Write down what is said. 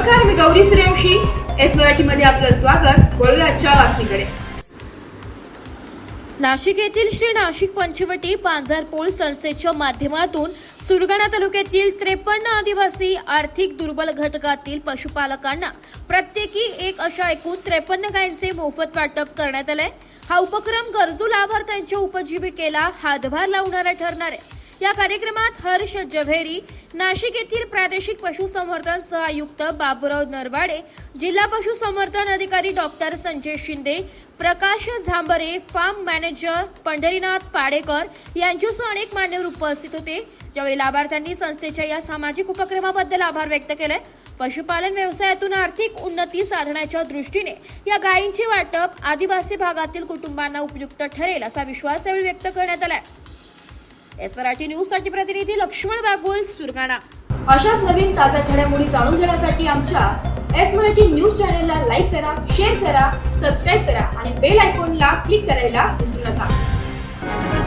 नमस्कार, मी गौरी सूर्यवंशी. एस मराठीमध्ये आपलं स्वागत. वळूया आजच्या बातमीकडे. नाशिक येथील श्री नाशिक पंचवटी पांझरपोळ संस्थेच्या माध्यमातून सुरगाणा तालुक्यातील 53 आदिवासी आर्थिक दुर्बल घटकातील पशुपालकांना प्रत्येकी एक अशा एकूण 53 गायींचे मोफत वाटप करण्यात आले. हा उपक्रम गरजू लाभार्थ्यांच्या उपजीविकेला हातभार लावणारा ठरणार आहे. या कार्यक्रमात हर्ष जव्हेरी, नाशिक येथील प्रादेशिक पशुसंवर्धन सहआयुक्त बाबुराव नरवाडे, जिल्हा पशुसंवर्धन अधिकारी डॉक्टर संजय शिंदे, प्रकाश झांबरे, फार्म मॅनेजर पंढरीनाथ पाडेकर यांच्यासह अनेक मान्यवर उपस्थित होते. यावेळी लाभार्थ्यांनी संस्थेच्या या सामाजिक उपक्रमाबद्दल आभार व्यक्त केले. पशुपालन व्यवसायातून आर्थिक उन्नती साधण्याच्या दृष्टीने या गायींचे वाटप आदिवासी भागातील कुटुंबांना उपयुक्त ठरेल असा विश्वास यावेळी व्यक्त करण्यात आला. एस मराठी न्यूज साठी प्रतिनिधी लक्ष्मण बागुल, सुरगाणा. अशाच नवीन ताज्या घडामोडी जाणून घेण्यासाठी आमच्या एस मराठी न्यूज चॅनलला लाईक करा, शेअर करा, सबस्क्राईब करा आणि बेल आयकॉनला क्लिक करायला विसरू नका.